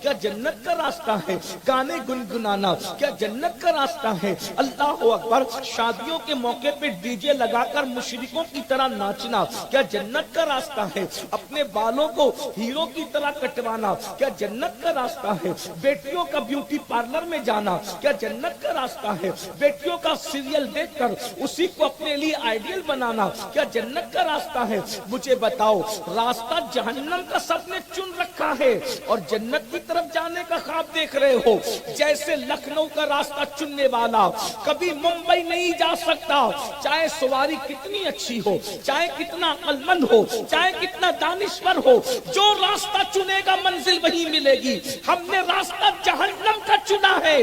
کیا جنت کا راستہ ہے؟ گانے گنگنانا کیا جنت کا راستہ ہے؟ اللہ اکبر، شادیوں کے موقع پہ ڈی جے لگا کر مشرکوں کی طرح ناچنا کیا جنت کا راستہ ہے؟ اپنے بالوں کو ہیرو کی طرح کٹوانا کیا جنت کا راستہ ہے؟ بیٹیوں کا بیوٹی پارلر میں جانا کیا جنت کا راستہ ہے؟ بیٹیوں کا سیریل دیکھ کر اسی کو اپنے لیے آئیڈیل بنانا کیا جنت کا راستہ ہے؟ مجھے بتاؤ، راستہ جہنم کا سب نے چن رکھا ہے اور جنت کی طرف جانے کا خواب دیکھ رہے ہو۔ جیسے لکھنؤ کا راستہ چننے والا کبھی ممبئی نہیں جا سکتا، چاہے سواری کتنی اچھی ہو، چاہے کتنا عقل مند ہو، چاہے کتنا دانشور ہو، جو راستہ چنے گا منزل وہی ملے گی۔ ہم نے راستہ جہنم کا چنا ہے۔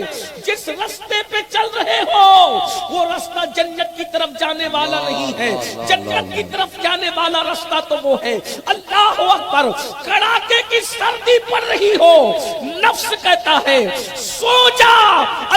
جس راستے پہ چل رہے ہو وہ راستہ جنت کی طرف جانے والا نہیں ہے، جنت کی طرف جانے والا راستہ تو وہ ہے۔ اللہ اکبر، کڑاکے کی سردی پڑ رہی ہو، نفس کہتا ہے سو جا،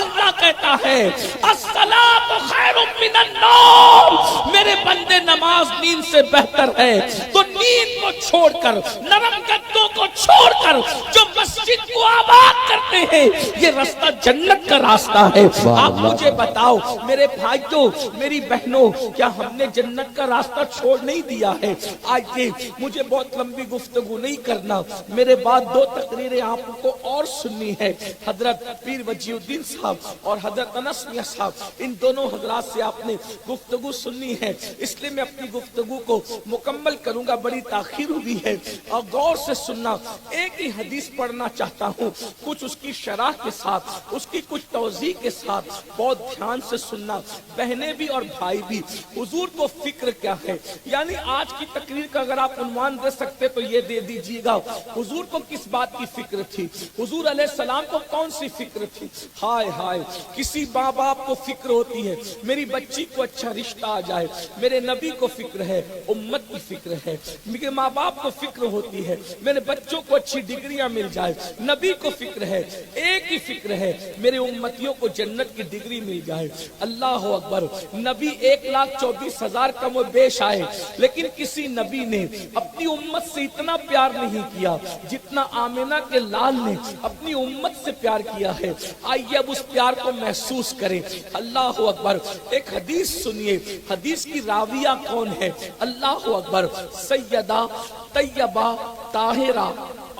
اللہ کہتا ہے الصلاۃ خیر من النوم، میرے بندے نماز نیند سے بہتر ہے۔ تو نیند کو چھوڑ کر، نرم گدوں کو چھوڑ کر جو مسجد کو آباد کرتے ہیں، یہ راستہ جنت کا راستہ ہے۔ آپ مجھے بتاؤ میرے بھائیوں، میری بہنوں، کیا ہم نے جنت کا راستہ چھوڑ نہیں دیا ہے؟ آئیے، مجھے بہت لمبی گفتگو نہیں کرنا، میرے بعد دو تقریریں آپ کو اور سننی ہے۔ حضرت پیر وجیہ الدین صاحب اور حضرت انس میاں صاحب، ان دونوں حضرات سے آپ نے گفتگو سننی ہے، اس لیے میں اپنی گفتگو کو مکمل کروں گا، بڑی تاخیر ہوئی ہے اور غور سے سننا۔ ایک ہی حدیث پڑھنا چاہتا ہوں، کچھ اس کی شرح کے ساتھ، اس کی کچھ توضیح کے ساتھ، بہت دھیان سے سننا، بہنیں بھی اور بھائی بھی۔ حضور کو فکر کیا ہے؟ یعنی آج کی تقریر کا اگر آپ عنوان دے سکتے تو یہ دے دیجیے گا، حضور کو کس بات کی فکر تھی؟ حضور علیہ السلام کو کون سی فکر تھی؟ ہائے ہائے، کسی ماں باپ کو فکر ہوتی ہے میری بچی کو اچھا رشتہ آ جائے، میرے نبی کو فکر ہے، امت کی فکر ہے۔ میرے ماں باپ کو فکر ہوتی ہے میرے بچوں کو اچھی ڈگریاں مل جائے، نبی کو فکر ہے، ایک ہی فکر ہے میرے امتیوں کو جنت کی ڈگری مل جائے۔ اللہ اکبر، نبی 1,24,000 کم و بیش آئے، لیکن کسی نبی نے اپنی امت سے اتنا پیار نہیں کیا جتنا آمنہ کے لال نے اپنی امت سے پیار کیا ہے۔ آئیے اب اس پیار کو محسوس کریں۔ اللہ اکبر، ایک حدیث سنیے، حدیث کی راویہ کون ہے؟ اللہ اکبر، سیدہ طیبہ طاہرہ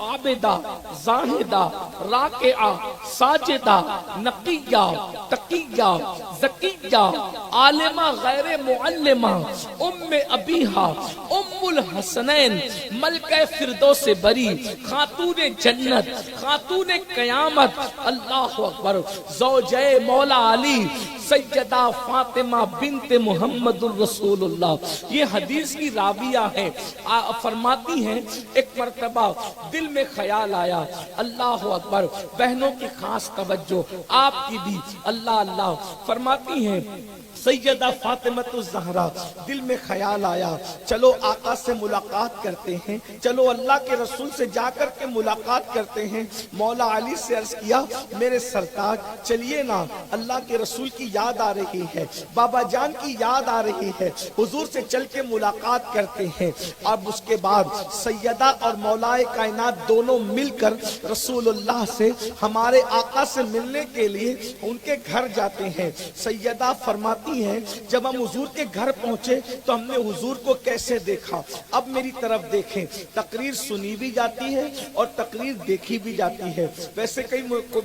عابدہ زاہدہ راکعہ ساجدہ نقیہ تقیہ زکیہ عالمہ غیر معلمہ ام ابیہا ام الحسنین ملکہ فردوس بری خاتون جنت خاتون قیامت، اللہ اکبر، زوجہ مولا علی سیدہ فاطمہ بنت محمد الرسول اللہ۔ یہ حدیث کی راویہ ہے، فرماتی ہیں ایک مرتبہ دل میں خیال آیا، اللہ اکبر، بہنوں کی خاص توجہ، آپ کی بھی، اللہ اللہ، فرماتی ہیں سیدہ فاطمہ الزہرا، دل میں خیال آیا چلو آقا سے ملاقات کرتے ہیں، چلو اللہ کے رسول سے جا کر کے ملاقات کرتے ہیں۔ مولا علی سے عرض کیا میرے سرتاج چلیے نا، اللہ کے رسول کی یاد آ رہی ہے، بابا جان کی یاد آ رہی ہے، حضور سے چل کے ملاقات کرتے ہیں۔ اب اس کے بعد سیدہ اور مولا کائنات دونوں مل کر رسول اللہ سے، ہمارے آقا سے ملنے کے لیے ان کے گھر جاتے ہیں۔ سیدہ فرماتی ہیں جب ہم حضور کے گھر پہنچے تو ہم نے حضور کو کیسے دیکھا، اب میری طرف دیکھیں، تقریر سنی بھی جاتی ہے اور تقریر دیکھی بھی جاتی ہے۔ ویسے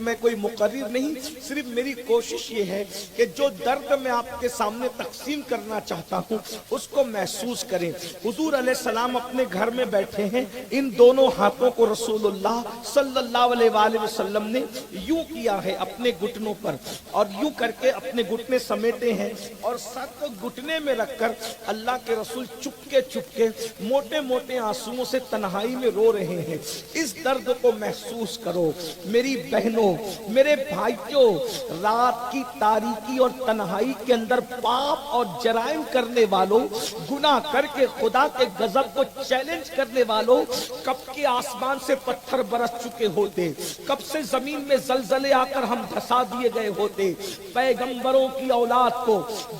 میں کوئی مقرر نہیں، صرف میری کوشش یہ ہے کہ جو درد میں آپ کے سامنے تقسیم کرنا چاہتا ہوں اس کو محسوس کریں۔ حضور علیہ السلام اپنے گھر میں بیٹھے ہیں، ان دونوں ہاتھوں کو رسول اللہ صلی اللہ علیہ وآلہ وسلم نے یوں کیا ہے اپنے گھٹنوں پر، اور یوں کر کے اپنے گھٹنے سمیٹے ہیں اور سر کو گھٹنے میں رکھ کر اللہ کے رسول چپکے چپکے موٹے موٹے آنسوؤں سے تنہائی میں رو رہے ہیں۔ اس درد کو محسوس کرو میری بہنوں، میرے بھائیوں، رات کی تاریکی اور تنہائی کے اندر پاپ اور جرائم کرنے والوں، گناہ کر کے خدا کے غضب کو چیلنج کرنے والوں، کب کے آسمان سے پتھر برس چکے ہوتے، کب سے زمین میں زلزلے آ کر ہم دھسا دیے گئے ہوتے، پیغمبروں کی اولاد کو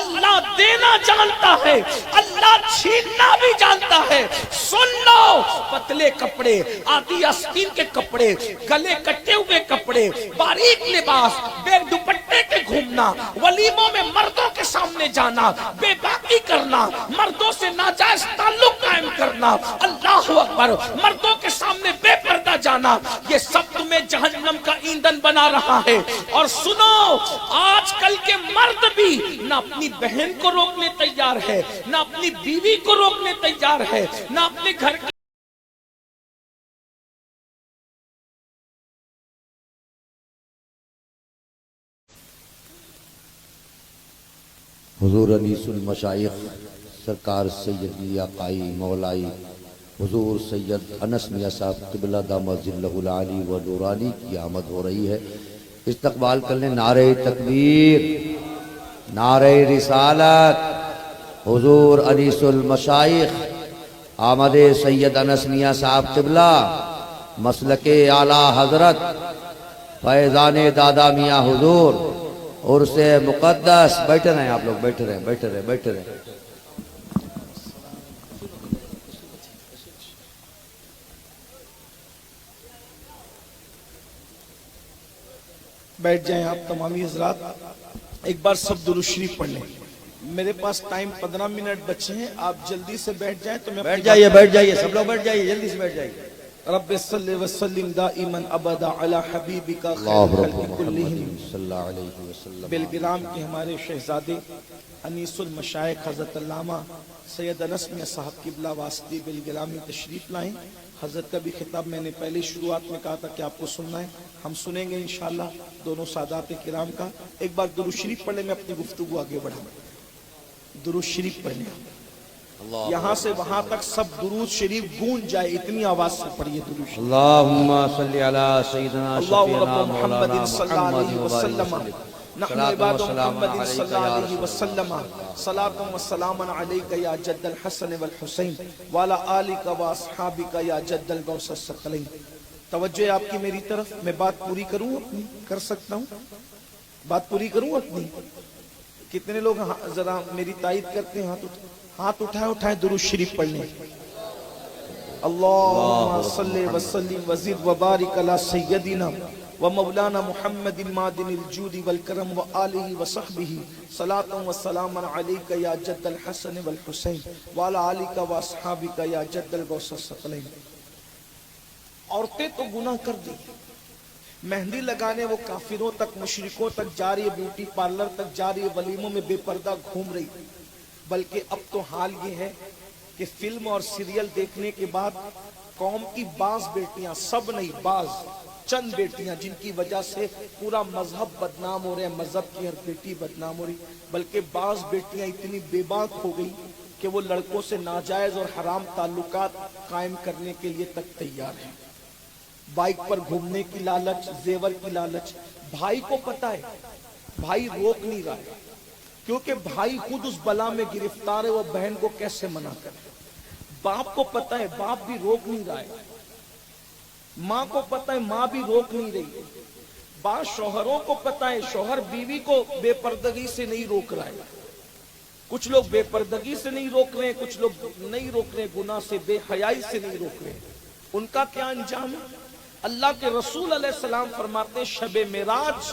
اللہ دینا جانتا ہے، اللہ چھیننا بھی جانتا ہے۔ سن لو، پتلے کپڑے، آدھی آستین کے کپڑے، گلے کٹے ہوئے کپڑے، باریک لباس، بے دوپٹے کے گھومنا، ولیموں میں مردوں کے سامنے جانا، بے باکی کرنا، مردوں سے ناجائز تعلق قائم کرنا، اللہ اکبر، مردوں کے سامنے بے پردہ جانا، یہ سب تمہیں جہنم کا ایندھن بنا رہا ہے۔ اور سنو، آج کل کے مرد بھی نہ اپنی بہن کو روکنے تیار ہے، نہ اپنی بیوی کو روکنے تیار ہے، نہ اپنے گھر کی حضور انیس المشائخ سرکار سیدی آقائی مولائی حضور سید انس میاں صاحب قبلہ دامت ظلہ العالی و نورانی کی آمد ہو رہی ہے۔ استقبال کرنے نعرہ تکبیر، نعرہ رسالت، حضور انیس المشائخ آمد سید انس میاں صاحب قبلہ مسلک اعلیٰ حضرت فیضان دادا میاں حضور عرس مقدس۔ بیٹھے رہیں آپ لوگ، بیٹھے رہیں، بیٹھے رہیں، بیٹھے رہیں۔ بیٹھ جائیں آپ تمامی حضرات، ایک بار سب درود شریف پڑھ لیں۔ میرے پاس ٹائم 15 منٹ بچے ہیں، آپ جلدی سے بیٹھ جائیں تو میں بیٹھ جائیے، بیٹھ جائیے، سب لوگ بیٹھ جائیے، جلدی سے بیٹھ جائیے۔ رب صلی وسلم دائما ابدا علی حبیبک اللہ خیر رب خلق کلہم۔ محمد صلی اللہ علیہ وسلم۔ بلگرام کے ہمارے شہزادے انیس المشائخ حضرت علامہ سید انس میاں صاحب قبلہ واسطی بلگرامی تشریف لائیں۔ حضرت کا بھی خطاب میں نے پہلے شروعات میں کہا تھا کہ آپ کو سننا ہے، ہم سنیں گے انشاءاللہ دونوں سادات کرام کا۔ ایک بار درود شریف پڑھ لیں، میں اپنی گفتگو آگے بڑھاؤں۔ درود شریف پڑھ لیں، یہاں سے وہاں تک سب درود شریف گونج جائے، اتنی آواز سے پڑھیے درود شریف۔ اللہم صلی علی سیدنا اللہ شفیعنا رب محمد مولانا صلی اللہ محمد علیہ وسلم، نحن عباد محمد صلی اللہ علیہ وسلم، صلاة و سلام علیکہ یا جد الحسن والحسین وعلی آلک و اصحابک یا جد الغوث الثقلین۔ توجہ ہے آپ کی میری طرف، میں بات پوری کروں اپنی؟ کر سکتا ہوں بات پوری کروں اپنی؟ کتنے لوگ ذرا میری تائید کرتے ہیں؟ ہاتھ اٹھائے اٹھائے درود شریف پڑھ لیں۔ اللہم صلی وسلم وزد وبارک علی سیدنا و مولانا محمد معدن الجود والکرم و آلہ و صحبہ، صلاة و سلام علیک یا جد الحسن والحسین وعلی آلک و اصحابک یا جد الغوث الثقلین۔ عورتیں تو گناہ کر دی، مہندی لگانے وہ کافروں تک، مشرکوں تک جا رہی ہے، بیوٹی پارلر تک جا رہی ہے، ولیموں میں بے پردہ گھوم رہی، بلکہ اب تو حال یہ ہے کہ فلم اور سیریل دیکھنے کے بعد قوم کی بعض بیٹیاں، سب نہیں بعض چند بیٹیاں، جن کی وجہ سے پورا مذہب بدنام ہو رہے ہیں، مذہب کی ہر بیٹی بدنام ہو رہی، بلکہ بعض بیٹیاں اتنی بے باک ہو گئی کہ وہ لڑکوں سے ناجائز اور حرام تعلقات قائم کرنے کے لیے تک تیار ہیں۔ بائک پر گھومنے کی لالچ، زیور کی لالچ۔ بھائی کو پتہ ہے، بھائی روک نہیں رہا ہے، کیونکہ بھائی خود اس بلا میں گرفتار ہے، وہ بہن کو کیسے منع کرے۔ باپ کو پتہ ہے، باپ بھی روک نہیں رہا ہے۔ ماں کو پتہ ہے، ماں بھی روک نہیں رہی ہے۔ بعض شوہروں کو پتہ ہے، شوہر بیوی کو بے پردگی سے نہیں روک رہا ہے۔ کچھ لوگ بے پردگی سے نہیں روک رہے ہیں، کچھ لوگ نہیں روک رہے گناہ سے، بے حیائی سے نہیں روک رہے۔ ان کا کیا انجام ہے؟ اللہ کے رسول علیہ السلام فرماتے ہیں، شب معراج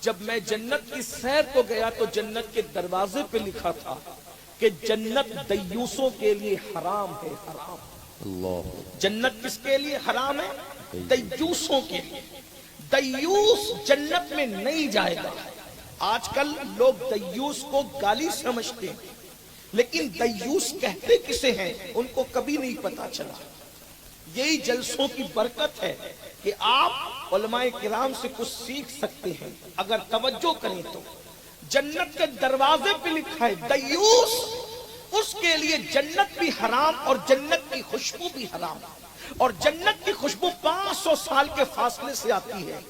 جب میں جنت کی سیر کو گیا تو جنت کے دروازے پہ لکھا تھا کہ جنت دیوسوں کے لیے حرام ہے، حرام۔ اللہ، جنت کس کے لیے حرام ہے؟ دیوسوں کے لیے۔ دیوس جنت میں نہیں جائے گا۔ آج کل لوگ دیوس کو گالی سمجھتے ہیں، لیکن دیوس کہتے کسے ہیں ان کو کبھی نہیں پتا چلا۔ یہی جلسوں کی برکت ہے کہ آپ علماء کرام سے کچھ سیکھ سکتے ہیں اگر توجہ کریں تو۔ جنت کے دروازے پہ لکھا ہے دیوس، اس کے لیے جنت بھی حرام اور جنت کی خوشبو بھی حرام، اور جنت کی خوشبو 500 سال کے فاصلے سے آتی ہے۔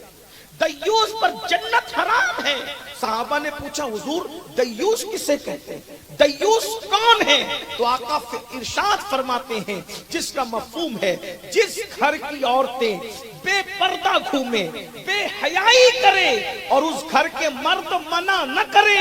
دیوس پر جنت حرام ہے۔ صحابہ نے پوچھا حضور دیوس کسے کہتے ہیں، دیوس کون ہے؟ تو آقا ارشاد فرماتے ہیں جس کا مفہوم ہے جس گھر کی عورتیں بے پردہ گھومے، بے حیائی کرے اور اس گھر کے مرد منع نہ کرے،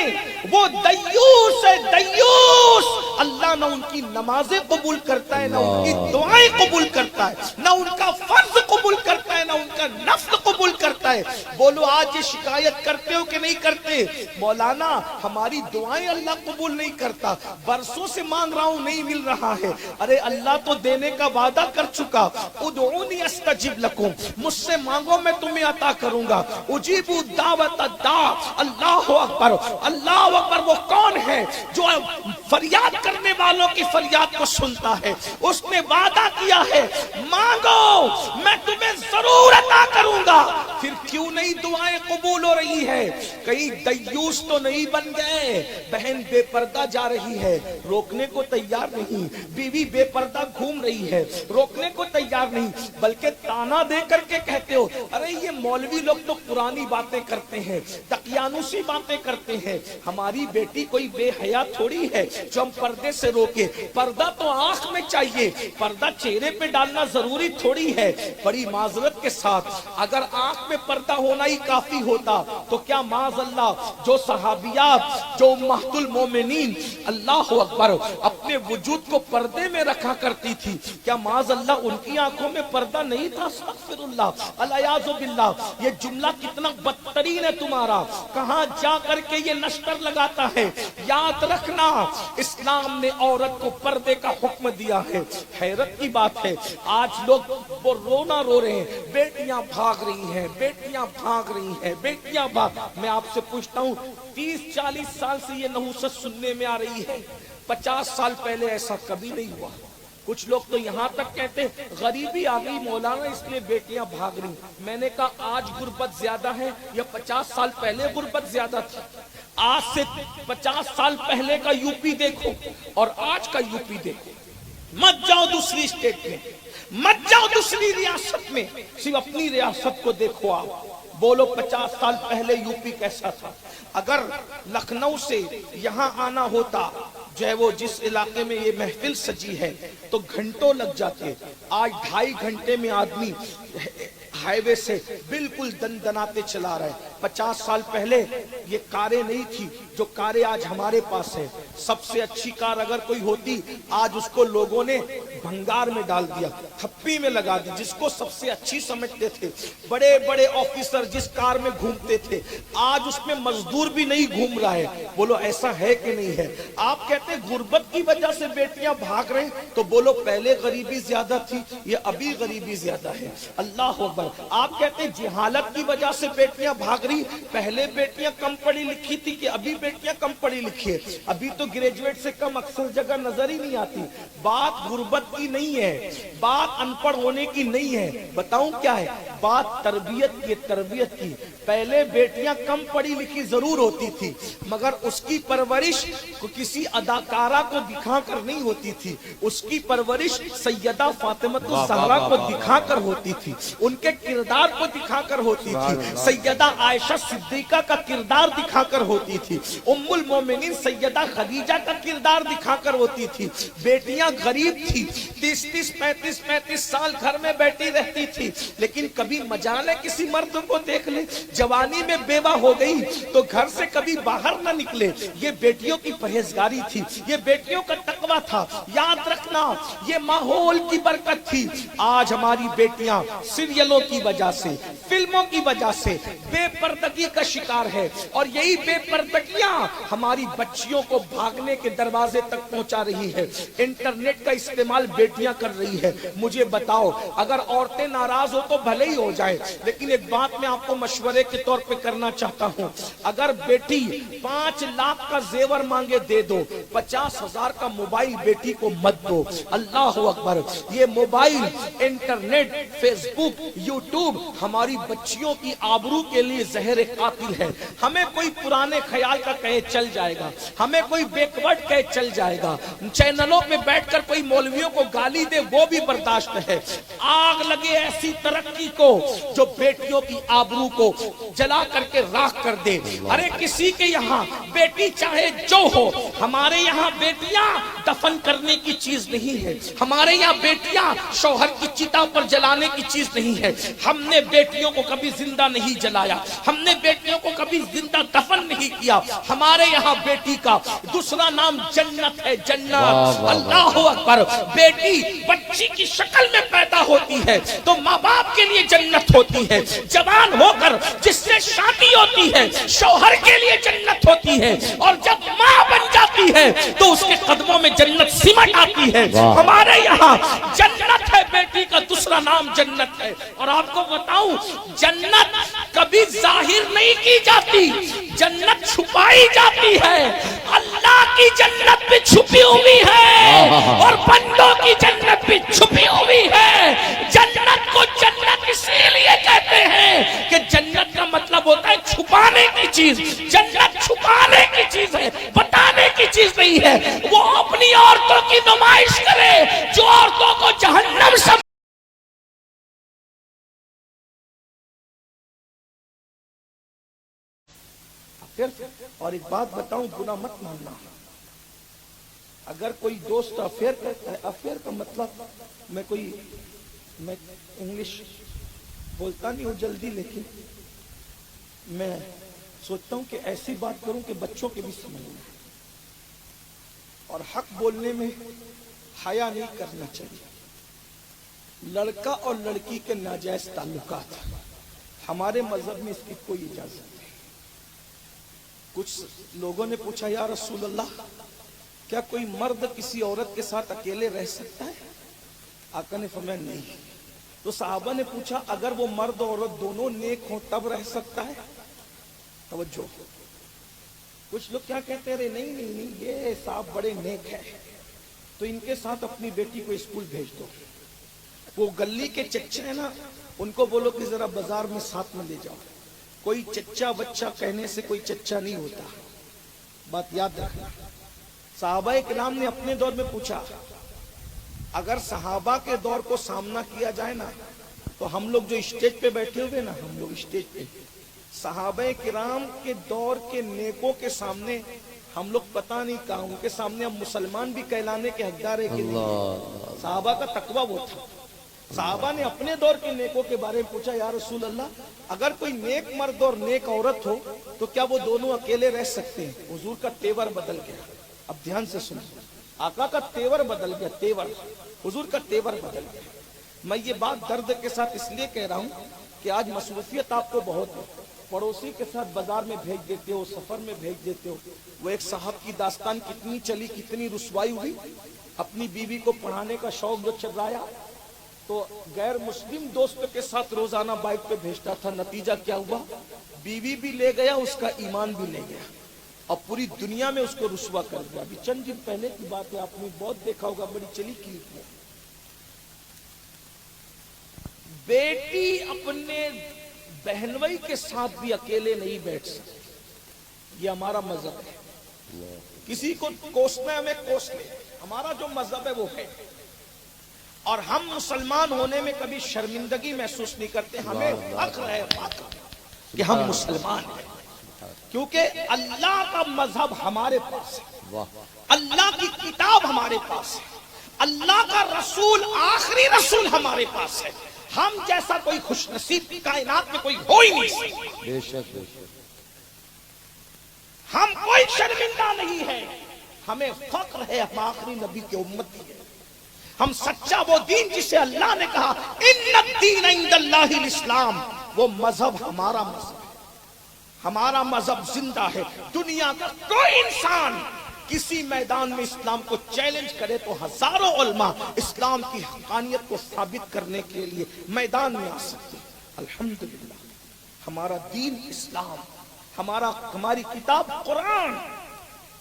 وہ دیوس ہے، دیوس۔ اللہ نہ ان کی نمازیں قبول کرتا ہے، نہ ان کی دعائیں قبول کرتا ہے، نہ ان کا فرض قبول کرتا ہے، نہ ان کا نفل قبول کرتا ہے۔ بولو آج یہ شکایت کرتے ہو کہ نہیں کرتے؟ مولانا ہماری دعائیں اللہ قبول نہیں کرتا، برسوں سے مانگ رہا ہوں نہیں مل رہا ہے۔ ارے اللہ تو دینے کا وعدہ کر چکا، ادعونی استجب لکم، مجھ سے مانگو میں تمہیں عطا کروں گا۔ اجیب دعوت الداع، اللہ اکبر، اللہ اکبر۔ وہ کون ہے جو فریاد کرنے والوں کی فریاد کو سنتا ہے؟ اس نے وعدہ کیا ہے مانگو میں تمہیں ضرور عطا کروں گا۔ پھر کیوں نہیں دعائیں قبول ہو رہی ہے؟ کہیں دیوس تو نہیں بن گئے؟ بہن بے پردہ جا رہی ہے، روکنے کو تیار نہیں، بیوی بے پردہ گھوم رہی ہے، روکنے کو تیار نہیں، بلکہ تانا دے کر کے کہتے ہو ارے یہ مولوی لوگ تو پرانی باتیں کرتے ہیں، تقیانوسی باتیں کرتے ہیں۔ ہماری بیٹی کوئی بے حیا تھوڑی ہے جو ہم پردے سے روکے۔ پردہ تو آنکھ میں چاہیے، پردہ چہرے پہ ڈالنا ضروری تھوڑی ہے۔ بڑی معذرت کے ساتھ اگر آنکھ میں پردہ ہونا ہی کافی ہوتا تو کیا معاذ اللہ جو صحابیات، جو امہات المومنین اللہ اکبر اپنے وجود کو پردے میں رکھا کرتی تھی، کیا معاذ اللہ ان کی آنکھوں میں پردہ نہیں تھا؟ استغفر اللہ، الیاذ باللہ۔ یہ جملہ کتنا بدترین ہے تمہارا، کہاں جا کر کے یہ نشتر لگاتا ہے۔ یاد رکھنا اسلام نے عورت کو پردے کا حکم دیا ہے۔ حیرت کی بات ہے آج لوگ وہ رونا رو رہے ہیں، بیٹیاں بھاگ رہی ہیں، بیٹیاں بھاگ رہی ہیں، بیٹیاں بھاگ۔ میں آپ سے پوچھتا ہوں 30-40 سال سے یہ نحوست سننے میں آ رہی ہے، 50 سال پہلے ایسا کبھی نہیں ہوا۔ کچھ لوگ تو یہاں تک کہتے ہیں غریبی آ گئی مولانا اس لیے بیٹیاں بھاگ رہی۔ میں نے کہا آج غربت زیادہ ہے یا 50 سال پہلے غربت زیادہ تھی؟ آج سے 50 سال پہلے کا یو پی دیکھو اور آج کا یو پی دیکھو۔ مت جاؤ دوسری اسٹیٹ میں، مت جاؤ دوسری ریاست میں، صرف اپنی ریاست کو دیکھو۔ آپ بولو 50 سال پہلے یو پی کیسا تھا؟ اگر لکھنؤ سے یہاں آنا ہوتا جو ہے وہ جس علاقے میں یہ محفل سجی ہے تو گھنٹوں لگ جاتے، آج 2.5 گھنٹے میں آدمی ہائی وے سے بالکل دندناتے چلا رہا ہے۔ 50 سال پہلے یہ کاریں نہیں تھی جو کاریں آج ہمارے پاس ہیں۔ سب سے اچھی کار اگر کوئی ہوتی آج اس کو لوگوں نے بھنگار میں ڈال دیا، تھپی میں لگا دی، جس کو سب سے اچھی سمجھتے تھے۔ بڑے بڑے آفیسر جس کار میں گھومتے تھے آج اس میں مزدور بھی نہیں گھوم رہا ہے۔ بولو ایسا ہے کہ نہیں ہے؟ آپ کہتے غربت کی وجہ سے بیٹیاں بھاگ رہے ہیں، تو بولو پہلے غریبی زیادہ تھی یہ ابھی غریبی زیادہ ہے؟ اللہ اکبر۔ آپ کہتے جہالت کی وجہ سے بیٹیاں بھاگ رہی، پہلے بیٹیاں کم پڑھی لکھی تھی کہ ابھی بیٹیاں کم پڑھی لکھی ہے؟ ابھی تو گریجویٹ سے کم اکثر جگہ نظر ہی نہیں آتی۔ بات غربت کی نہیں ہے، بات ان پڑھ ہونے کی نہیں ہے، بتاؤں کیا ہے؟ بات تربیت کی، تربیت کی۔ پہلے بیٹیاں کم پڑھی لکھی ضرور ہوتی تھی مگر اس کی پرورش کسی اداکارہ کو دکھا کر نہیں ہوتی تھی، اس کی پرورش سیدہ فاطمہ الزہرا کو دکھا کر ہوتی تھی، ان کے کردار کو دکھا کر ہوتی تھی، سیدہ عائشہ صدیقہ کا کردار دکھا کر ہوتی تھی، ام المومنین سیدہ خدیجہ کا کردار دکھا کر ہوتی تھی۔ بیٹیاں غریب تھی، 30-30 35 سال گھر میں بیٹھی رہتی تھی، لیکن کبھی مجال ہے کسی مرد کو دیکھ لے؟ جوانی میں بیوہ ہو گئی تو گھر سے کبھی باہر نہ نکلے۔ یہ بیٹیوں کی پرہیزگاری تھی، یہ بیٹیوں کا تقویٰ تھا۔ یاد رکھنا یہ ماحول کی برکت تھی۔ آج ہماری بیٹیاں سیریلوں کی وجہ سے، فلموں کی وجہ سے بے پردگی کا شکار ہے، اور یہی بے پردگیاں ہماری بچیوں کو بھاگنے کے دروازے تک پہنچا رہی ہے۔ انٹرنیٹ کا استعمال بیٹیاں کر رہی ہے۔ مجھے بتاؤ اگر عورتیں ناراض ہو تو بھلے ہی ہو جائے، لیکن ایک بات میں آپ کو مشورے کے طور پہ کرنا چاہتا ہوں، اگر بیٹی 5 لاکھ کا زیور مانگے دے دو، 50,000 کا موبائل بیٹی کو مت دو۔ اللہ اکبر۔ یہ موبائل، انٹرنیٹ، فیس بک، یوٹیوب ہماری بچیوں کی آبرو کے لیے زہر قاتل ہے۔ ہمیں کوئی پرانے خیال کا کہے چل جائے گا، ہمیں کوئی بیکورڈ کہے چل جائے گا، چینلوں پہ بیٹھ کر کوئی مولویوں کو گالی دے وہ بھی برداشت ہے۔ آگ لگے ایسی ترقی کو جو بیٹیوں کی آبرو کو جلا کر کے راکھ کر دے. ارے کسی کے یہاں بیٹی چاہے جو ہو، ہمارے یہاں بیٹیاں دفن کرنے کی چیز نہیں ہے، ہمارے یہاں بیٹیاں شوہر کی چتا پر جلانے کی چیز نہیں ہے. ہم نے بیٹیوں کو کبھی زندہ نہیں جلایا، ہم نے بیٹیوں کو کبھی زندہ دفن نہیں کیا. ہمارے یہاں بیٹی کا دوسرا نام جنت ہے، جنت. اللہ اکبر. بیٹی بچی کی شکل میں پیدا ہوتی ہے تو ماں باپ کے لیے جنت ہوتی ہے. جوان ہو کر جس سے شادی ہوتی ہے شوہر کے لیے جنت ہوتی ہے، اور جب ماں بن جاتی ہے تو اس کے قدموں میں جنت سمٹ آتی ہے. ہمارے یہاں جنت ہے، بیٹی کا دوسرا نام جنت ہے. اور آپ کو بتاؤں، جنت کبھی ظاہر نہیں کی جاتی، جنت چھپائی جاتی ہے. اللہ کی جنت بھی چھپی ہوئی ہے اور بندوں کی جنت بھی چھپی ہوئی ہے. جنت کو جنت اسی لیے کہتے ہیں کہ جنت کا مطلب ہوتا ہے چھپانے کی چیز. جنت چھپانے کی چیز ہے، بتانے کی چیز نہیں ہے. وہ اپنی عورتوں کی نمائش کرے جو عورتوں کو جہنم سے. اور ایک بات بتاؤں، گناہ مت ماننا. اگر کوئی دوست افیئر کرتا ہے، افیئر کا مطلب میں انگلش بولتا نہیں ہوں جلدی، لیکن میں سوچتا ہوں کہ ایسی بات کروں کہ بچوں کے بھی سمجھ میں، اور حق بولنے میں حیا نہیں کرنا چاہیے. لڑکا اور لڑکی کے ناجائز تعلقات ہمارے مذہب میں اس کی کوئی اجازت نہیں. کچھ لوگوں نے پوچھا یا رسول اللہ، کیا کوئی مرد کسی عورت کے ساتھ اکیلے رہ سکتا ہے؟ آقا نے فرمایا نہیں. تو صحابہ نے پوچھا اگر وہ مرد اور عورت دونوں نیک ہوں تب رہ سکتا ہے؟ توجہ. کچھ لوگ کیا کہتے رہے، نہیں یہ صاحب بڑے نیک ہے تو ان کے ساتھ اپنی بیٹی کو اسکول بھیج دو. وہ گلی کے چچے ہیں نا، ان کو بولو کہ ذرا بازار میں ساتھ میں لے جاؤ. کوئی چچا بچہ کہنے سے کوئی چچا نہیں ہوتا، بات یاد رکھنا. صحابہ کرام نے اپنے دور میں پوچھا، اگر صحابہ کے دور کو سامنا کیا جائے نا تو ہم لوگ جو اسٹیج پہ بیٹھے ہوئے نا، ہم لوگ اسٹیج پہ صحابہ کرام کے دور کے نیکوں کے سامنے ہم لوگ پتہ نہیں کہاں، ان کے سامنے ہم مسلمان بھی کہلانے کے حقدار ہیں کہ نہیں. صحابہ کا تقویٰ وہ تھا. صحابہ نے اپنے دور کے نیکوں کے بارے میں پوچھا، یا رسول اللہ اگر کوئی نیک مرد اور نیک عورت ہو تو کیا وہ دونوں اکیلے رہ سکتے ہیں؟ حضور کا تیور بدل گیا. اب دھیان سے سنیں، آقا کا تیور بدل گیا، تیور، حضور کا تیور بدل گیا. میں یہ بات درد کے ساتھ اس لیے کہہ رہا ہوں کہ آج مصروفیت آپ کو بہت ہے. پڑوسی کے ساتھ بازار میں بھیج دیتے ہو، سفر میں بھیج دیتے ہو. وہ ایک صاحب کی داستان کتنی چلی، کتنی رسوائی ہوئی. اپنی بیوی کو پڑھانے کا شوق جو چلایا تو غیر مسلم دوست کے ساتھ روزانہ بائک پہ بھیجتا تھا. نتیجہ کیا ہوا؟ بیوی بھی لے گیا، اس کا ایمان بھی لے گیا، اور پوری دنیا میں اس کو رسوا کر دیا. ابھی چند دن پہلے کی بات ہے، آپ نے بہت دیکھا ہوگا، بڑی چلی کلپ ہے. بیٹی اپنے بہنوئی کے ساتھ بھی اکیلے نہیں بیٹھ سکتی. یہ ہمارا مذہب ہے. کسی کو کوسنا ہے ہمیں کوس لے، ہمارا جو مذہب ہے وہ ہے. اور ہم مسلمان ہونے میں کبھی شرمندگی محسوس نہیں کرتے. ہمیں فخر ہے کہ ہم مسلمان ہیں، کیونکہ اللہ کا مذہب ہمارے پاس ہے، اللہ کی کتاب ہمارے پاس ہے، اللہ کا رسول آخری رسول ہمارے پاس ہے. ہم جیسا کوئی خوش نصیب کائنات میں کوئی ہو ہی نہیں سکتا. بے شک بے شک. ہم کوئی شرمندہ نہیں ہے، ہمیں فخر ہے ہم آخری نبی کے امتی ہیں. ہم سچا وہ دین جسے اللہ نے کہا ان الدین عند اللہ الاسلام، وہ مذہب ہمارا مذہب ہے. ہمارا مذہب زندہ ہے. دنیا کا کوئی انسان کسی میدان میں اسلام کو چیلنج کرے تو ہزاروں علماء اسلام کی حقانیت کو ثابت کرنے کے لیے میدان میں آ سکتے ہیں. الحمدللہ ہمارا دین اسلام، ہماری کتاب قرآن.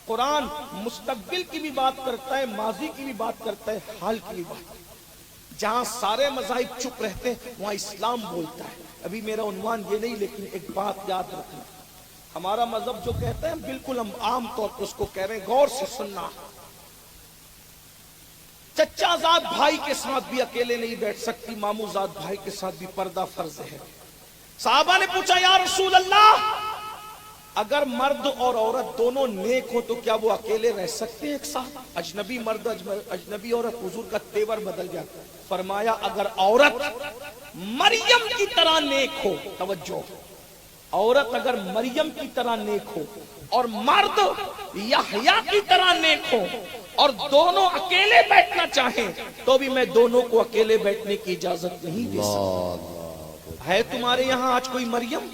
قرآن مستقبل کی بھی بات کرتا ہے، ماضی کی بھی بات کرتا ہے، حال کی بھی بات. جہاں سارے مذاہب چپ رہتے ہیں وہاں اسلام بولتا ہے. ابھی میرا عنوان یہ نہیں، لیکن ایک بات یاد رکھنا، ہمارا مذہب جو کہتا ہے بالکل ہم عام طور پر اس کو کہہ رہے ہیں، غور سے سننا. چچا زاد بھائی کے ساتھ بھی اکیلے نہیں بیٹھ سکتی، مامو زاد بھائی کے ساتھ بھی پردہ فرض ہے۔ صحابہ نے پوچھا یا رسول اللہ، اگر مرد اور عورت دونوں نیک ہو تو کیا وہ اکیلے رہ سکتے ہیں ایک ساتھ؟ اجنبی مرد اجنبی عورت، حضور کا تیور بدل گیا، فرمایا اگر عورت مریم کی طرح نیک ہو، توجہ، عورت اگر مریم کی طرح نیک ہو اور مرد یحییٰ کی طرح نیک ہو اور دونوں اکیلے بیٹھنا چاہیں تو بھی میں دونوں کو اکیلے بیٹھنے کی اجازت نہیں دے سکتا۔ ہے تمہارے یہاں آج کوئی مریم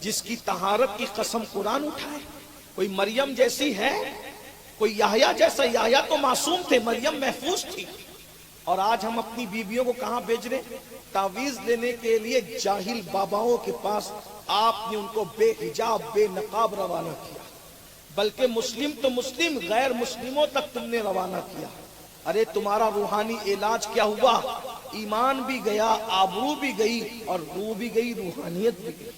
جس کی طہارت کی قسم قرآن اٹھائے؟ کوئی مریم جیسی ہے؟ کوئی یحییٰ جیسا؟ یحییٰ تو معصوم تھے، مریم محفوظ تھی۔ اور آج ہم اپنی بیویوں کو کہاں بھیج رہے؟ تعویذ لینے کے لیے جاہل باباؤں کے پاس۔ آپ نے ان کو بے حجاب بے نقاب روانہ کیا، بلکہ مسلم تو مسلم غیر مسلموں تک تم نے روانہ کیا۔ ارے تمہارا روحانی علاج کیا ہوا؟ ایمان بھی گیا، آبرو بھی گئی، اور روح بھی گئی، روحانیت بھی گئی۔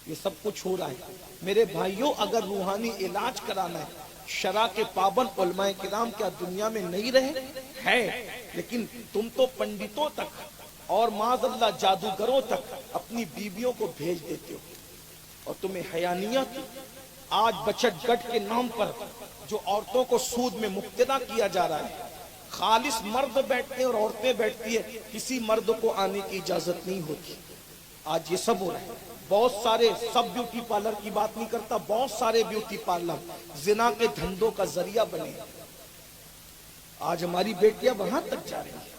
یہ سب کچھ ہو رہا ہے میرے بھائیوں۔ اگر روحانی علاج کرانا ہے، شرع کے پابند علماء کرام کیا دنیا میں نہیں رہے ہیں؟ لیکن تم تو پنڈتوں تک اور معاذ اللہ جادوگروں تک اپنی بیویوں کو بھیج دیتے ہو، اور تمہیں حیا نہیں آتی۔ آج بچت گٹ کے نام پر جو عورتوں کو سود میں مبتلا کیا جا رہا ہے، خالص مرد بیٹھتے ہیں اور عورتیں بیٹھتی ہیں، کسی مرد کو آنے کی اجازت نہیں ہوتی۔ آج یہ سب ہو رہا ہے۔ بہت سارے، سب بیوٹی پارلر کی بات نہیں کرتا، بہت سارے بیوٹی پارلر زنا کے دھندوں کا ذریعہ بنے۔ آج ہماری بیٹیاں وہاں تک جا رہی ہیں۔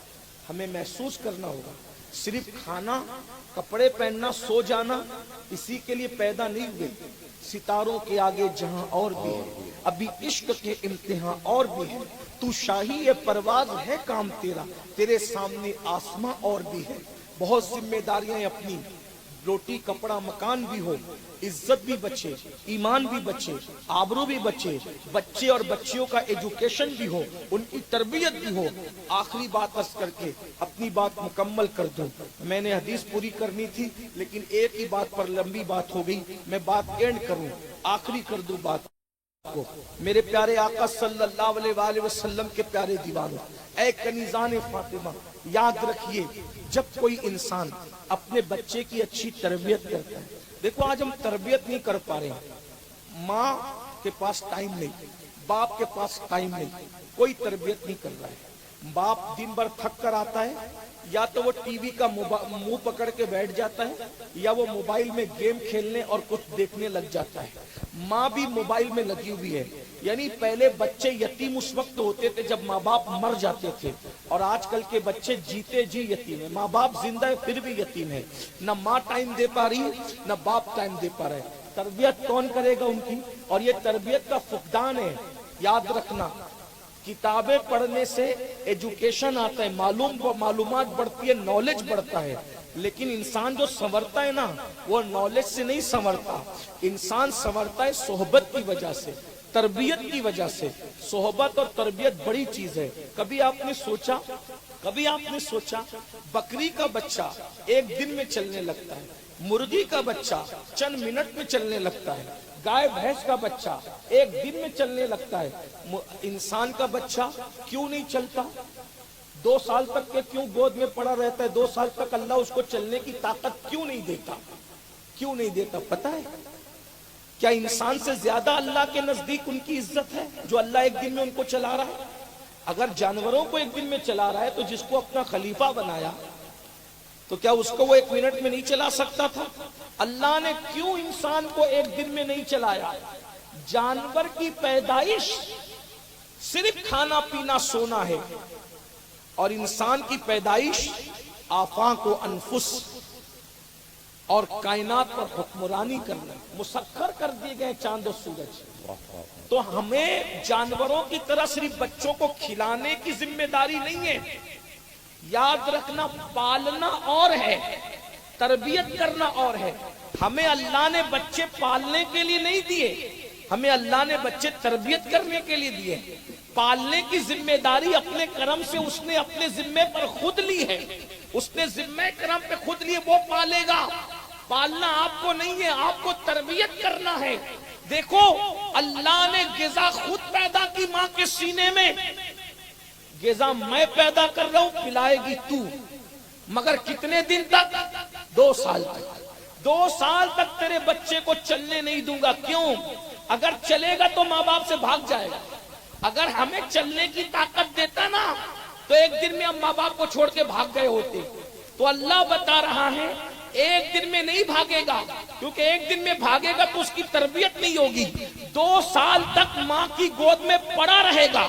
ہمیں محسوس کرنا ہوگا صرف کھانا، کپڑے پہننا، سو جانا اسی کے لیے پیدا نہیں ہوئے۔ ستاروں کے آگے جہاں اور بھی ہے، ابھی عشق کے امتحان اور بھی ہے۔ تو شاہی پرواز ہے کام تیرا، تیرے سامنے آسماں اور بھی ہے۔ بہت ذمہ داریاں اپنی، روٹی کپڑا مکان بھی ہو، عزت بھی بچے، ایمان بھی بچے، آبرو بھی بچے، بچے اور بچیوں کا ایجوکیشن بھی ہو، ان کی تربیت بھی ہو۔ آخری بات عرض کر کے اپنی بات مکمل کر دوں۔ میں نے حدیث پوری کرنی تھی لیکن ایک ہی بات پر لمبی بات ہو گئی، میں بات اینڈ کروں، آخری کر دوں بات کو۔ میرے پیارے آقا صلی اللہ علیہ وآلہ وسلم کے پیارے دیوانوں، اے کنیزان فاطمہ، یاد رکھیے جب کوئی انسان اپنے بچے کی اچھی تربیت کرتا ہے، دیکھو آج ہم تربیت نہیں کر پا رہے ہیں، ماں کے پاس ٹائم نہیں، باپ کے پاس ٹائم نہیں، کوئی تربیت نہیں کر رہا ہے۔ باپ دن بھر تھک کر آتا ہے، یا تو وہ ٹی وی کا منہ پکڑ کے بیٹھ جاتا ہے، یا وہ موبائل میں گیم کھیلنے اور کچھ دیکھنے لگ جاتا ہے۔ ماں بھی موبائل میں لگی ہوئی ہے۔ یعنی پہلے بچے یتیم اس وقت ہوتے تھے جب ماں باپ مر جاتے تھے، اور آج کل کے بچے جیتے جی یتیم ہیں۔ ماں باپ زندہ ہے پھر بھی یتیم ہے، نہ ماں ٹائم دے پا رہی ہے نہ باپ ٹائم دے پا رہا ہے۔ تربیت کون کرے گا ان کی؟ اور یہ تربیت کا فقدان ہے۔ یاد رکھنا، کتابیں پڑھنے سے ایجوکیشن آتا ہے، معلومات بڑھتی ہے، نالج بڑھتا ہے، لیکن انسان جو سنورتا ہے نا وہ نالج سے نہیں سنورتا، انسان سنورتا ہے صحبت کی وجہ سے، تربیت کی وجہ سے۔ صحبت اور تربیت بڑی چیز ہے۔ کبھی آپ نے سوچا بکری کا بچہ ایک دن میں چلنے لگتا ہے، مرغی کا بچہ چند منٹ میں چلنے لگتا ہے، گائے بھینس کا بچہ ایک دن میں چلنے لگتا ہے، انسان کا بچہ کیوں نہیں چلتا؟ 2 سال تک کے کیوں گود میں پڑا رہتا ہے؟ 2 سال تک اللہ اس کو چلنے کی طاقت کیوں نہیں دیتا؟ پتہ ہے کیا انسان سے زیادہ اللہ کے نزدیک ان کی عزت ہے جو اللہ ایک دن میں ان کو چلا رہا ہے؟ اگر جانوروں کو ایک دن میں چلا رہا ہے تو جس کو اپنا خلیفہ بنایا تو کیا اس کو وہ 1 منٹ میں نہیں چلا سکتا تھا؟ اللہ نے کیوں انسان کو ایک دن میں نہیں چلایا؟ جانور کی پیدائش صرف کھانا پینا سونا ہے، اور انسان کی پیدائش آفاق و انفس اور کائنات پر حکمرانی کرنا، مسخر کر دیے گئے چاند و سورج۔ تو ہمیں جانوروں کی طرح صرف بچوں کو کھلانے کی ذمہ داری نہیں ہے۔ یاد رکھنا، پالنا اور ہے، تربیت کرنا اور ہے۔ ہمیں اللہ نے بچے پالنے کے لیے نہیں دیے، ہمیں اللہ نے بچے تربیت کرنے کے لیے دیے۔ پالنے کی ذمہ داری اپنے کرم سے اس نے اپنے ذمے پر خود لی ہے، اس نے ذمہ کرم پہ خود لیے، وہ پالے گا۔ پالنا آپ کو نہیں ہے، آپ کو تربیت کرنا ہے۔ دیکھو اللہ نے غذا خود پیدا کی ماں کے سینے میں، غذا میں پیدا کر رہا ہوں، پلائے گی تو، مگر کتنے دن تک؟ 2 سال تک۔ 2 سال تک تیرے بچے کو چلنے نہیں دوں گا۔ کیوں؟ اگر چلے گا تو ماں باپ سے بھاگ جائے گا۔ اگر ہمیں چلنے کی طاقت دیتا نا تو ایک دن میں ہم ماں باپ کو چھوڑ کے بھاگ گئے ہوتے۔ تو اللہ بتا رہا ہے ایک دن میں نہیں بھاگے گا، کیونکہ ایک دن میں بھاگے گا تو اس کی تربیت نہیں ہوگی۔ 2 سال تک ماں کی گود میں پڑا رہے گا،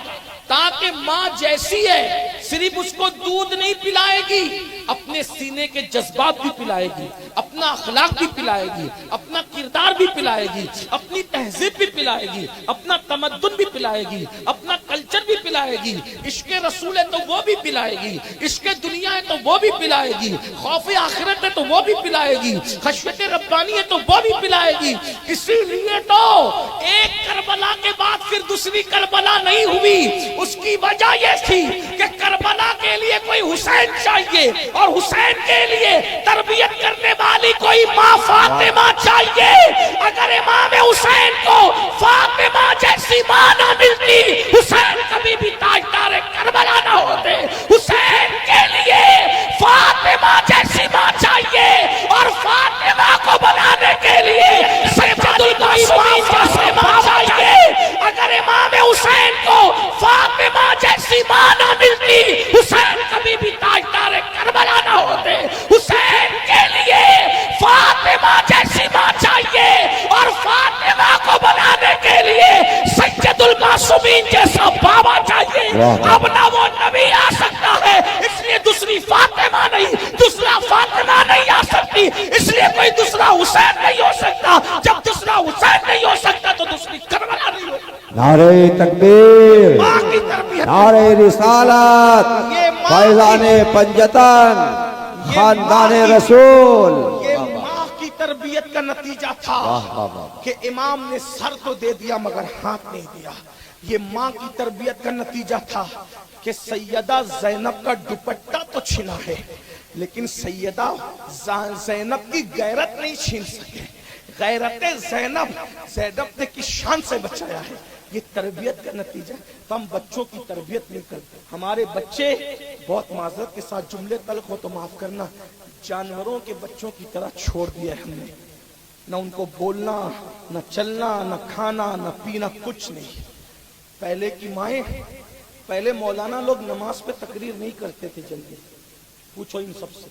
تاکہ ماں جیسی ہے صرف اس کو دودھ نہیں پلائے گی، اپنے سینے کے جذبات بھی پلائے گی، اپنا اخلاق بھی پلائے گی، اپنا کردار بھی پلائے گی، اپنی تہذیب بھی پلائے گی، اپنا تمدن بھی پلائے گی، اپنا کلچر بھی پلائے گی۔ عشق رسول ہے تو وہ بھی پلائے گی، عشق دنیا ہے تو وہ بھی پلائے گی، خوف آخرت ہے تو وہ بھی پلائے گی، خشیت ربانی ہے تو وہ بھی پلائے گی۔ اسی لیے تو ایک کربلا کے بعد پھر دوسری کربلا نہیں ہوئی۔ اس کی وجہ یہ تھی کہ کربلا کے لیے کوئی حسین چاہیے، اور حسین کے لیے تربیت کرنے والی کوئی ماں فاطمہ چاہیے۔ اگر امام حسین کو فاطمہ جیسی ماں نہ ملتی، حسین کبھی بھی تاجدار کربلا نہ ہوتے۔ حسین کے لیے فاطمہ جیسی ماں چاہیے، اور فاطمہ کو بنانے کے لیے سید المعصومین جیسی ماں چاہیے۔ اگر امام حسین کو فاطمہ جیسی ماں نہ ملتی، حسین کبھی بھی تاجدار کربلا نہ ہوتے۔ حسین کے لیے فاطمہ جیسی ماں چاہیے، اور فاطمہ کو بنانے کے لیے سید المعصومین جیسا بابا چاہیے۔ اب نہ وہ نبی آ سکتا ہے، اس لیے دوسری فاطمہ نہیں، دوسرا فاطمہ نہیں آ سکتی، اس لیے کوئی دوسرا حسین نہیں ہو سکتا۔ جب دوسرا حسین نہیں ہو سکتا تو دوسری کربلا نہیں ہو سکتی۔ نعرہ تکبیر، ماں کی تربیت، نعرہ رسالت، فیضان پنجتن، خاندان رسول۔ یہ ماں کی تربیت کا نتیجہ تھا کہ امام نے سر تو دے دیا مگر ہاتھ نہیں دیا۔ یہ ماں کی تربیت کا نتیجہ تھا کہ سیدہ زینب کا دوپٹہ تو چھنا ہے، لیکن سیدہ زینب کی غیرت نہیں چھین سکے۔ غیرت زینب نے کس شان سے بچایا ہے، یہ تربیت کا نتیجہ۔ تو ہم بچوں کی تربیت نہیں کرتے۔ ہمارے بچے، بہت معذرت کے ساتھ جملے تلخ ہو تو معاف کرنا، جانوروں کے بچوں کی طرح چھوڑ دیا ہے ہم نے۔ نہ ان کو بولنا، نہ چلنا، نہ کھانا، نہ پینا، کچھ نہیں۔ پہلے کی مائیں، پہلے مولانا لوگ نماز پہ تقریر نہیں کرتے تھے جلدی، پوچھو ان سب سے۔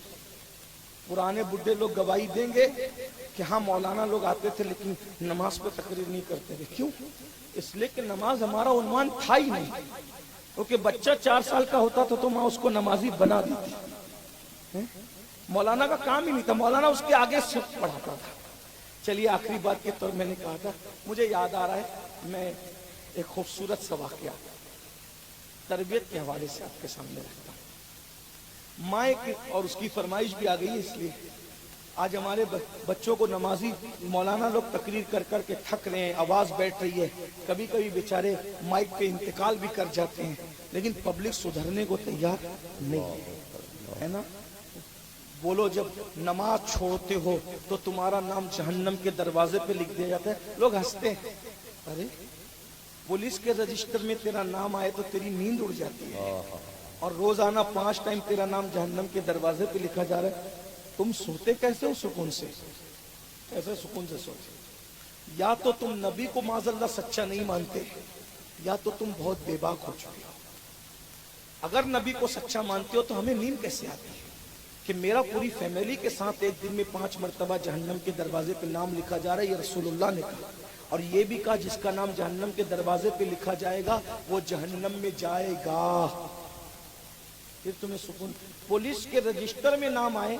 پرانے بڈھے لوگ گواہی دیں گے کہ ہاں مولانا لوگ آتے تھے لیکن نماز پہ تقریر نہیں کرتے تھے۔ کیوں؟ اس لیے کہ نماز ہمارا عنوان تھا ہی نہیں، کیونکہ بچہ 4 سال کا ہوتا تھا تو ماں اس کو نمازی بنا دیتی۔ مولانا کا کام ہی نہیں تھا، مولانا اس کے آگے صرف پڑھاتا تھا۔ چلیے آخری بات کے طور میں نے کہا تھا، مجھے یاد آ رہا ہے، میں ایک خوبصورت سا واقعہ تربیت کے حوالے سے آپ کے سامنے رکھتا ہوں۔ ماں اور اس کی فرمائش بھی آ گئی ہے، اس لیے آج ہمارے بچوں کو نمازی مولانا لوگ تقریر کر کر کے تھک رہے ہیں، آواز بیٹھ رہی ہے، کبھی کبھی بیچارے مائک پہ انتقال بھی کر جاتے ہیں، لیکن پبلک سدھرنے کو تیار نہیں ہے نا۔ بولو جب نماز چھوڑتے ہو تو تمہارا نام جہنم کے دروازے پہ لکھ دیا جاتا ہے، لوگ ہنستے ہیں۔ ارے پولیس کے رجسٹر میں تیرا نام آئے تو تیری نیند اڑ جاتی ہے، اور روزانہ 5 ٹائم تیرا نام جہنم کے دروازے پہ لکھا جا رہا ہے۔ تم سوتے کیسے ہو سکون سے؟ ایسے سکون سے سوتے؟ یا تو تم نبی کو معاذ اللہ سچا نہیں مانتے، یا تو تم بہت بے باک ہو چکے ہو۔ اگر نبی کو سچا مانتے ہو تو ہمیں نیند کیسے آتی ہے کہ میرا پوری فیملی کے ساتھ ایک دن میں 5 مرتبہ جہنم کے دروازے پہ نام لکھا جا رہا ہے۔ یہ رسول اللہ نے کہا، اور یہ بھی کہا جس کا نام جہنم کے دروازے پہ لکھا جائے گا وہ جہنم میں جائے گا۔ پھر تمہیں سکون۔ پولیس کے رجسٹر میں نام آئے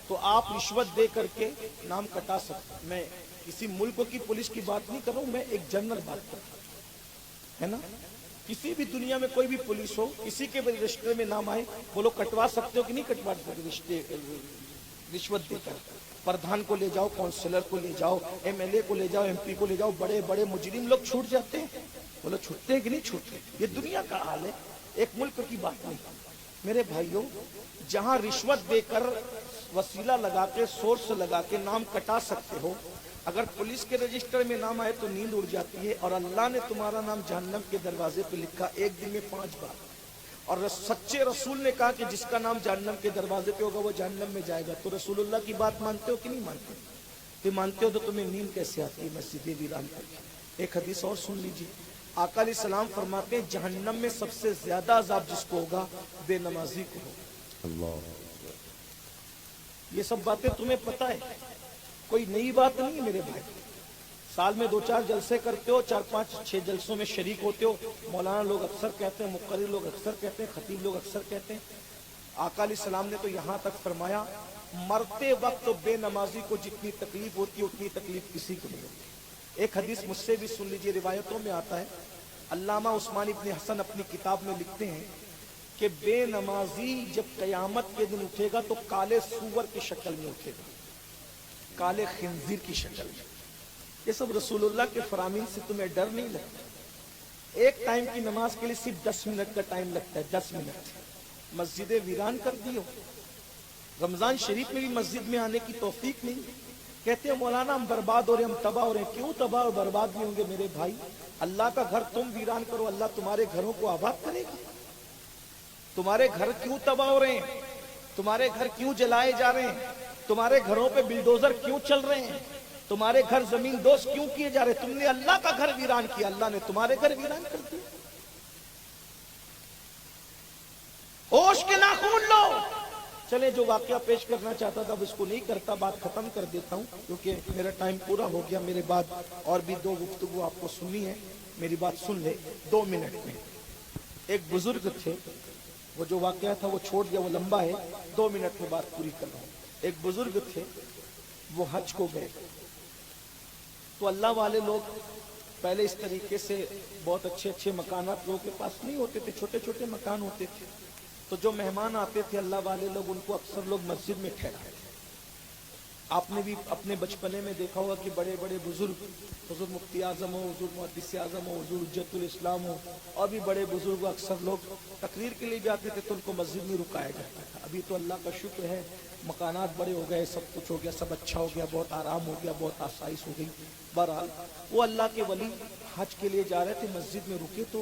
تو آپ رشوت دے کر کے نام کٹا سکتے۔ میں کسی ملک کی پولیس کی بات نہیں کر رہا ہوں، میں ایک جنرل بات کر رہا ہوں، ہے نا۔ کسی بھی دنیا میں کوئی بھی پولیس ہو، کسی کے بھی رجسٹر میں نام آئے، وہ لوگ کٹوا سکتے ہو کہ نہیں کٹوا سکتے؟ رشوت دے کر پردھان کو لے جاؤ، کونسلر کو لے جاؤ، MLA کو لے جاؤ، MP کو لے جاؤ، بڑے بڑے مجرم لوگ چھوٹ جاتے ہیں۔ وہ لوگ چھوٹتے ہیں کہ نہیں چھوٹتے؟ یہ دنیا کا حال ہے، ایک ملک کی بات نہیں۔ میرے بھائیوں، جہاں رشوت دے کر وسیلہ لگا کے سورس لگا کے نام کٹا سکتے ہو، اگر پولیس کے رجسٹر میں نام آئے تو نیند اڑ جاتی ہے، اور اللہ نے تمہارا نام جہنم کے دروازے پہ لکھا ایک دن میں 5 بار، اور سچے رسول نے کہا کہ جس کا نام جہنم کے دروازے پہ ہوگا وہ جہنم میں جائے گا، تو رسول اللہ کی بات مانتے ہو کہ نہیں مانتے؟ کہ مانتے ہو تو تمہیں نیند کیسے آتی ہے مسجد ویران کر کے؟ ایک حدیث اور سن لیجیے، آقا علیہ السلام فرماتے ہیں جہنم میں سب سے زیادہ عذاب جس کو ہوگا بے نمازی کو ہوگا۔ اللہ، یہ سب باتیں تمہیں پتہ ہے، کوئی نئی بات نہیں ہے میرے بھائی۔ سال میں 2-4 جلسے کرتے ہو، 4-5-6 جلسوں میں شریک ہوتے ہو، مولانا لوگ اکثر کہتے ہیں، مقرر لوگ اکثر کہتے ہیں، خطیب لوگ اکثر کہتے ہیں، آقا علیہ السلام نے تو یہاں تک فرمایا مرتے وقت بے نمازی کو جتنی تکلیف ہوتی ہے اتنی تکلیف کسی کو نہیں ہوتی۔ ایک حدیث مجھ سے بھی سن لیجئے، روایتوں میں آتا ہے، علامہ عثمان ابن حسن اپنی کتاب میں لکھتے ہیں کہ بے نمازی جب قیامت کے دن اٹھے گا تو کالے سور کی شکل میں اٹھے گا، کالے خنزیر کی شکل میں۔ یہ سب رسول اللہ کے فرامین سے تمہیں ڈر نہیں لگتا؟ ایک ٹائم کی نماز کے لیے صرف 10 منٹ کا ٹائم لگتا ہے، 10 منٹ، مسجد ویران کر دی ہو۔ رمضان شریف میں بھی مسجد میں آنے کی توفیق نہیں، کہتے ہیں مولانا ہم برباد ہو رہے ہیں، ہم تباہ ہو رہے ہیں۔ کیوں تباہ اور برباد نہیں ہوں گے میرے بھائی؟ اللہ کا گھر تم ویران کرو، اللہ تمہارے گھروں کو آباد کرے گا۔ تمہارے گھر کیوں تباہ ہو رہے ہیں؟ تمہارے گھر کیوں جلائے جا رہے ہیں؟ تمہارے گھروں پہ بلڈوزر کیوں چل رہے ہیں؟ تمہارے گھر زمین دوز کیوں کیے جا رہے؟ تم نے اللہ کا گھر ویران کیا، اللہ نے تمہارے گھر ویران کر دیا۔ ہوش کے ناخون لو۔ چلے جو واقعہ پیش کرنا چاہتا تھا اب اس کو نہیں کرتا، بات ختم کر دیتا ہوں کیونکہ میرا ٹائم پورا ہو گیا۔ میرے بعد اور بھی 2 گفتگو آپ کو سننی ہے، میری بات سن لے 2 منٹ میں۔ ایک بزرگ تھے، وہ جو واقعہ تھا وہ چھوڑ دیا، وہ لمبا ہے، 2 منٹ میں بات پوری کر رہا ہوں۔ ایک بزرگ تھے، وہ حج کو گئے تو اللہ والے لوگ پہلے اس طریقے سے بہت اچھے اچھے مکانات لوگوں کے پاس نہیں ہوتے تھے، چھوٹے چھوٹے مکان ہوتے تھے، تو جو مہمان آتے تھے اللہ والے لوگ ان کو اکثر لوگ مسجد میں ٹھہراتے تھے۔ آپ نے بھی اپنے بچپنے میں دیکھا ہوگا کہ بڑے بڑے بزرگ، حضور مفتی اعظم ہو، حضور محدث اعظم ہو، حضور حجت الاسلام ہو، اور بھی بڑے بزرگ اکثر لوگ تقریر کے لیے بھی آتے تھے تو ان کو مسجد میں رکایا جاتا تھا۔ ابھی تو اللہ کا شکر ہے مکانات بڑے ہو گئے، سب کچھ ہو گیا، سب اچھا ہو گیا، بہت آرام ہو گیا، بہت آسائش ہو گئی۔ بہرحال وہ اللہ کے ولی حج کے لیے جا رہے تھے، مسجد میں رکے تو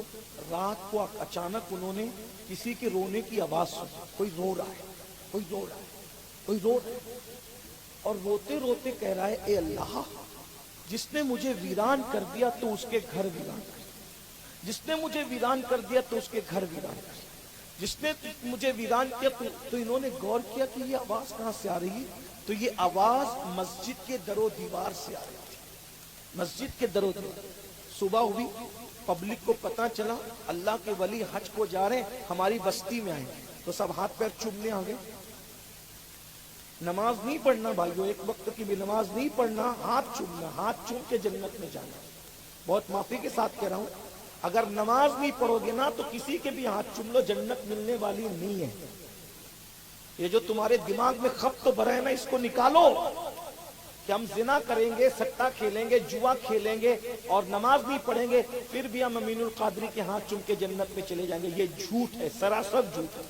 رات کو اچانک انہوں نے کسی کے رونے کی آواز سنی، کوئی رو رہا ہے، کوئی رو رہا ہے، کوئی رو رہا ہے، اور روتے روتے کہہ رہا ہے اے اللہ، جس نے مجھے ویران کر دیا تو اس کے گھر ویران کر دیا، جس نے مجھے ویران کر دیا تو اس کے گھر ویران کر دیا، جس نے مجھے ویران کیا تو انہوں نے غور کیا کہ یہ آواز کہاں سے آ رہی ہے، تو یہ آواز مسجد کے در و دیوار سے آ رہی تھی، مسجد کے در و دیوار۔ صبح ہوئی، پبلک کو پتہ چلا اللہ کے ولی حج کو جا رہے ہیں، ہماری بستی میں آئیں گے، تو سب ہاتھ پیر چومنے آ گئے۔ نماز نہیں پڑھنا بھائیو، ایک وقت کی بھی نماز نہیں پڑھنا، ہاتھ چومنا، ہاتھ چوم کے جنت میں جانا۔ بہت معافی کے ساتھ کہہ رہا ہوں، اگر نماز نہیں پڑھو گے نا تو کسی کے بھی ہاتھ چوم لو، جنت ملنے والی نہیں ہے۔ یہ جو تمہارے دماغ میں خبط تو بھرا ہے نا، اس کو نکالو کہ ہم زنا کریں گے، سٹا کھیلیں گے، جوا کھیلیں گے اور نماز نہیں پڑھیں گے پھر بھی ہم امین القادری کے ہاتھ چوم کے جنت میں چلے جائیں گے۔ یہ جھوٹ ہے، سراسر جھوٹ ہے۔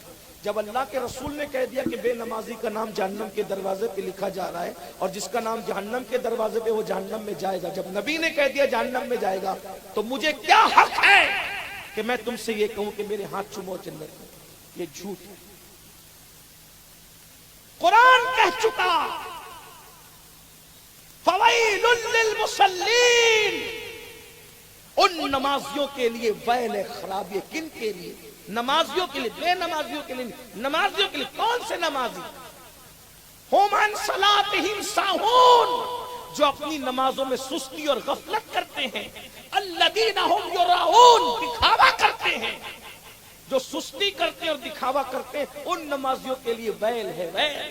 جب اللہ کے رسول نے کہہ دیا کہ بے نمازی کا نام جہنم کے دروازے پہ لکھا جا رہا ہے اور جس کا نام جہنم کے دروازے پہ وہ جہنم میں جائے گا، جب نبی نے کہہ دیا جہنم میں جائے گا تو مجھے کیا حق ہے کہ میں تم سے یہ کہوں کہ میرے ہاتھ چومو جنت میں؟ یہ جھوٹ ہے۔ قرآن کہہ چکا فویل للمصلین، ان نمازیوں کے لیے ویل ہے، خرابی ہے۔ کن کے لیے؟ نمازیوں کے لیے، بے نمازیوں کے لیے نہیں۔ نمازیوں کے لیے کون سے نمازی؟ ہم عن صلاتہم ساہون، جو اپنی نمازوں میں سستی اور غفلت کرتے ہیں۔ الذین ہم یراؤن، دکھاوا کرتے ہیں، جو سستی کرتے ہیں اور دکھاوا کرتے ہیں، ان نمازیوں کے لیے ویل ہے، ویل۔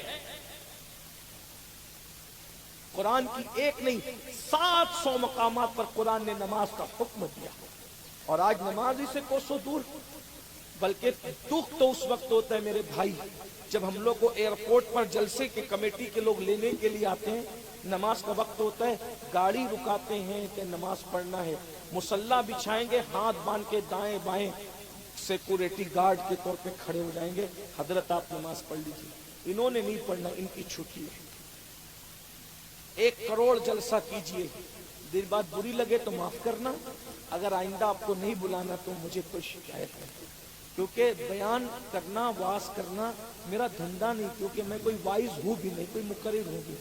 قرآن کی ایک نہیں 700 مقامات پر قرآن نے نماز کا حکم دیا، اور آج نماز ہی سے کوسوں دور۔ بلکہ دکھ تو اس وقت ہوتا ہے میرے بھائی جب ہم لوگ کو ایئرپورٹ پر جلسے کے کمیٹی کے لوگ لینے کے لیے آتے ہیں، نماز کا وقت ہوتا ہے، گاڑی رکاتے ہیں کہ نماز پڑھنا ہے، مصلی بچھائیں گے، ہاتھ باندھ کے دائیں بائیں سیکورٹی گارڈ کے طور پہ کھڑے ہو جائیں گے، حضرت آپ نماز پڑھ لیجیے۔ انہوں نے نہیں پڑھنا، ان کی چھٹی ہے۔ 1 کروڑ جلسہ کیجئے، دیر بعد بری لگے تو معاف کرنا، اگر آئندہ آپ کو نہیں بلانا تو مجھے کوئی شکایت نہیں۔ کیونکہ بیان کرنا واز کرنا میرا دھندا نہیں، کیونکہ میں کوئی وائز ہوں بھی نہیں، کوئی مقرر ہوں بھی،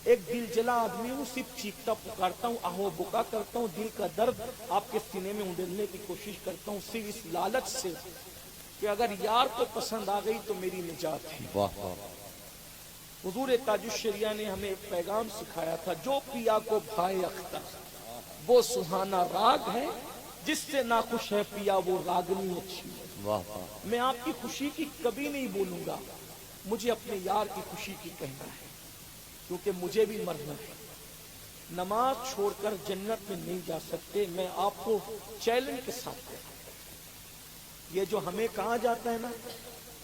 ایک دل جلا آدمی ہوں، صرف چیختا پکارتا ہوں، آہو بکا کرتا ہوں، دل کا درد آپ کے سینے میں اونڈلنے کی کوشش کرتا ہوں، صرف اس لالچ سے کہ اگر یار کو پسند آ گئی تو میری نجات ہے۔ واہ واہ حضور تاج الشریعہ نے ہمیں ایک پیغام سکھایا تھا، جو پیا کو بھائے اختر وہ سہانا راگ ہے، جس سے ناخوش ہے پیا وہ راگنی اچھی ہے۔ واہ واہ میں آپ کی خوشی کی کبھی نہیں بولوں گا، مجھے اپنے یار کی خوشی کی کہنا ہے، کیونکہ مجھے بھی مرنا ہے۔ نماز چھوڑ کر جنت میں نہیں جا سکتے، میں آپ کو چیلنج کے ساتھ کہتا ہوں۔ یہ جو ہمیں کہا جاتا ہے نا،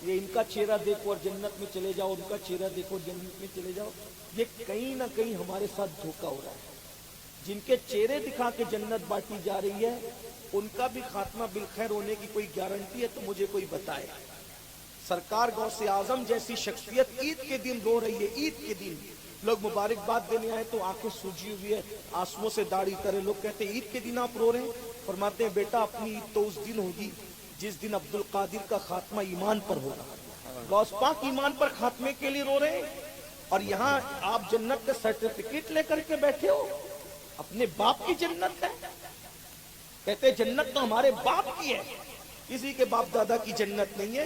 یہ ان کا چہرہ دیکھو اور جنت میں چلے جاؤ، ان کا چہرہ دیکھو جنت میں چلے جاؤ، یہ کہیں نہ کہیں ہمارے ساتھ دھوکہ ہو رہا ہے۔ جن کے چہرے دکھا کے جنت بانٹی جا رہی ہے، ان کا بھی خاتمہ بالخیر ہونے کی کوئی گارنٹی ہے تو مجھے کوئی بتائے۔ سرکار غوث اعظم جیسی شخصیت عید کے دن رو رہی ہے، عید کے دن لوگ مبارکباد دینے آئے تو آنکھیں سوجی ہوئی ہے، آنسوؤں سے داڑھی کرے، لوگ کہتے ہیں عید کے دن آپ رو رہے ہیں؟ فرماتے ہیں بیٹا اپنی عید تو اس دن ہوگی جس دن عبد القادر کا خاتمہ ایمان پر ہوگا۔ غوث پاک ایمان پر خاتمے کے لیے رو رہے ہیں، اور یہاں آپ جنت کا سرٹیفکیٹ لے کر کے بیٹھے ہو۔ اپنے باپ کی جنت ہے، کہتے جنت تو ہمارے باپ کی ہے، کسی کے باپ دادا کی جنت نہیں ہے۔